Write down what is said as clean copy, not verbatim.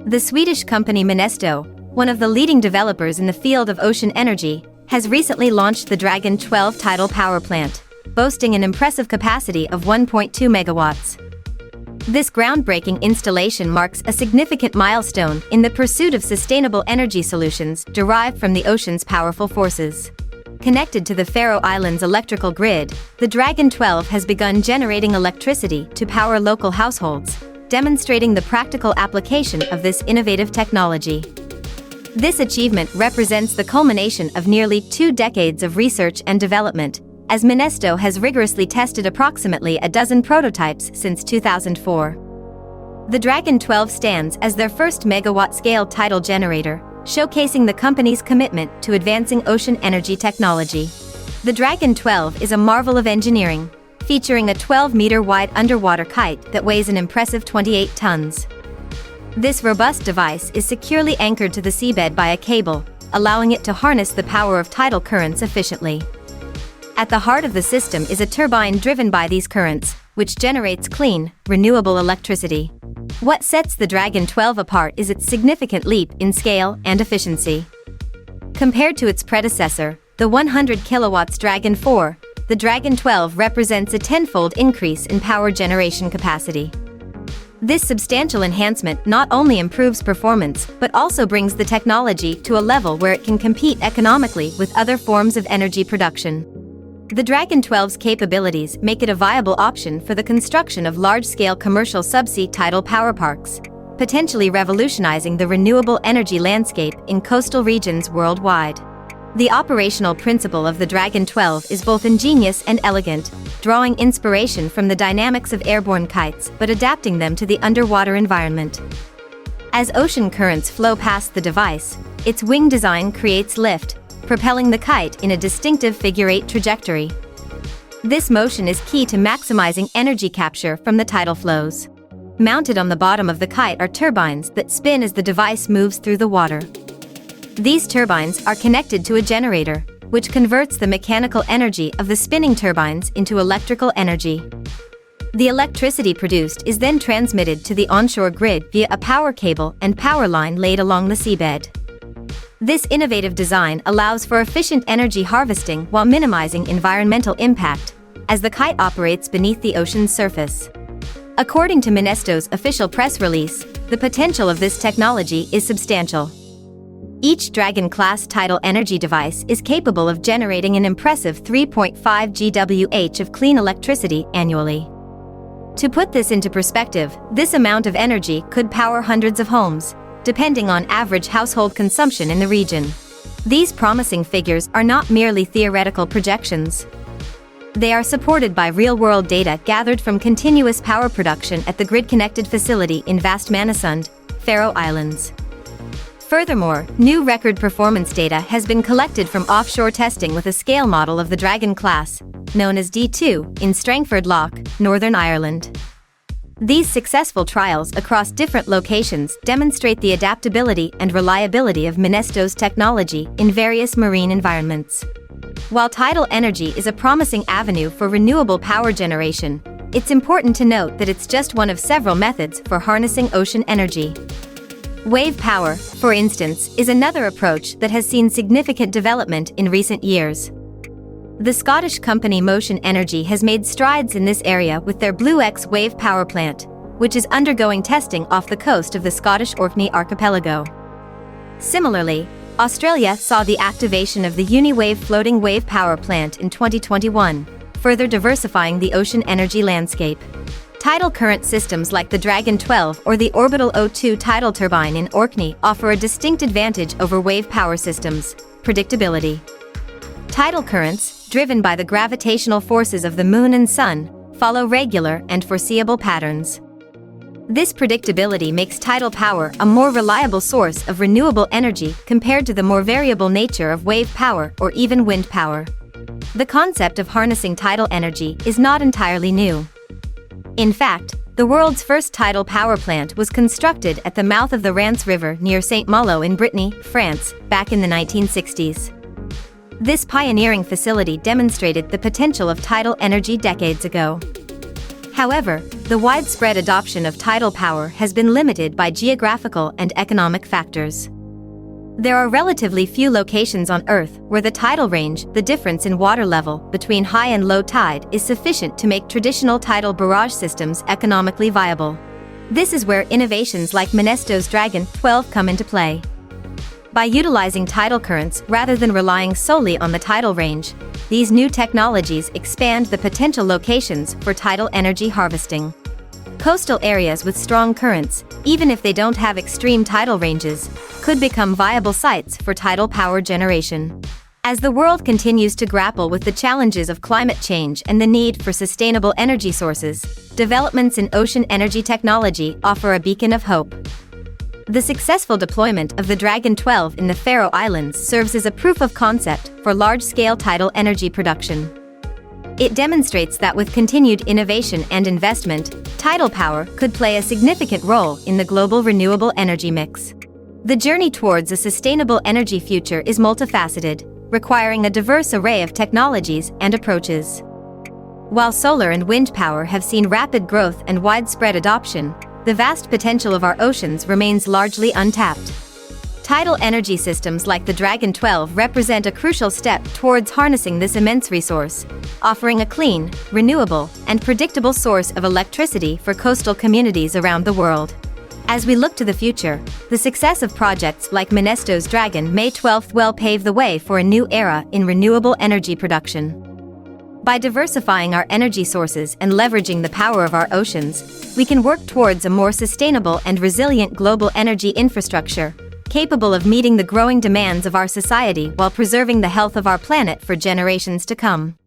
The Swedish company Minesto, one of the leading developers in the field of ocean energy, has recently launched the Dragon 12 tidal power plant, boasting an impressive capacity of 1.2 megawatts. This groundbreaking installation marks a significant milestone in the pursuit of sustainable energy solutions derived from the ocean's powerful forces. Connected to the Faroe Islands electrical grid, the Dragon 12 has begun generating electricity to power local households, demonstrating the practical application of this innovative technology. This achievement represents the culmination of nearly 2 decades of research and development, as Minesto has rigorously tested approximately a dozen prototypes since 2004. The Dragon 12 stands as their first megawatt-scale tidal generator, showcasing the company's commitment to advancing ocean energy technology. The Dragon 12 is a marvel of engineering, featuring a 12-meter-wide underwater kite that weighs an impressive 28 tons. This robust device is securely anchored to the seabed by a cable, allowing it to harness the power of tidal currents efficiently. At the heart of the system is a turbine driven by these currents, which generates clean, renewable electricity. What sets the Dragon 12 apart is its significant leap in scale and efficiency. Compared to its predecessor, the 100 kilowatts Dragon 4, the Dragon 12 represents a tenfold increase in power generation capacity. This substantial enhancement not only improves performance but also brings the technology to a level where it can compete economically with other forms of energy production. The Dragon 12's capabilities make it a viable option for the construction of large-scale commercial subsea tidal power parks, potentially revolutionizing the renewable energy landscape in coastal regions worldwide. The operational principle of the Dragon 12 is both ingenious and elegant, drawing inspiration from the dynamics of airborne kites but adapting them to the underwater environment. As ocean currents flow past the device, its wing design creates lift, propelling the kite in a distinctive figure-8 trajectory. This motion is key to maximizing energy capture from the tidal flows. Mounted on the bottom of the kite are turbines that spin as the device moves through the water. These turbines are connected to a generator, which converts the mechanical energy of the spinning turbines into electrical energy. The electricity produced is then transmitted to the onshore grid via a power cable and power line laid along the seabed. This innovative design allows for efficient energy harvesting while minimizing environmental impact, as the kite operates beneath the ocean's surface. According to Minesto's official press release, the potential of this technology is substantial. Each Dragon-class tidal energy device is capable of generating an impressive 3.5 GWh of clean electricity annually. To put this into perspective, this amount of energy could power hundreds of homes, depending on average household consumption in the region. These promising figures are not merely theoretical projections. They are supported by real-world data gathered from continuous power production at the grid-connected facility in Vestmannaeyjum, Faroe Islands. Furthermore, new record performance data has been collected from offshore testing with a scale model of the Dragon class, known as D2, in Strangford Lough, Northern Ireland. These successful trials across different locations demonstrate the adaptability and reliability of Minesto's technology in various marine environments. While tidal energy is a promising avenue for renewable power generation, it's important to note that it's just one of several methods for harnessing ocean energy. Wave power, for instance, is another approach that has seen significant development in recent years. The Scottish company Motion Energy has made strides in this area with their Blue X wave power plant, which is undergoing testing off the coast of the Scottish Orkney archipelago. Similarly, Australia saw the activation of the Uniwave floating wave power plant in 2021, further diversifying the ocean energy landscape. Tidal current systems like the Dragon 12 or the Orbital O2 tidal turbine in Orkney offer a distinct advantage over wave power systems: predictability. Tidal currents, driven by the gravitational forces of the Moon and Sun, follow regular and foreseeable patterns. This predictability makes tidal power a more reliable source of renewable energy compared to the more variable nature of wave power or even wind power. The concept of harnessing tidal energy is not entirely new. In fact, the world's first tidal power plant was constructed at the mouth of the Rance River near Saint-Malo in Brittany, France, back in the 1960s. This pioneering facility demonstrated the potential of tidal energy decades ago. However, the widespread adoption of tidal power has been limited by geographical and economic factors. There are relatively few locations on Earth where the tidal range, the difference in water level between high and low tide, is sufficient to make traditional tidal barrage systems economically viable. This is where innovations like Minesto's Dragon 12 come into play. By utilizing tidal currents rather than relying solely on the tidal range, these new technologies expand the potential locations for tidal energy harvesting. Coastal areas with strong currents, even if they don't have extreme tidal ranges, could become viable sites for tidal power generation. As the world continues to grapple with the challenges of climate change and the need for sustainable energy sources, developments in ocean energy technology offer a beacon of hope. The successful deployment of the Dragon 12 in the Faroe Islands serves as a proof of concept for large-scale tidal energy production. It demonstrates that with continued innovation and investment, tidal power could play a significant role in the global renewable energy mix. The journey towards a sustainable energy future is multifaceted, requiring a diverse array of technologies and approaches. While solar and wind power have seen rapid growth and widespread adoption, the vast potential of our oceans remains largely untapped. Tidal energy systems like the Dragon 12 represent a crucial step towards harnessing this immense resource, offering a clean, renewable, and predictable source of electricity for coastal communities around the world. As we look to the future, the success of projects like Minesto's Dragon May 12 will pave the way for a new era in renewable energy production. By diversifying our energy sources and leveraging the power of our oceans, we can work towards a more sustainable and resilient global energy infrastructure, capable of meeting the growing demands of our society while preserving the health of our planet for generations to come.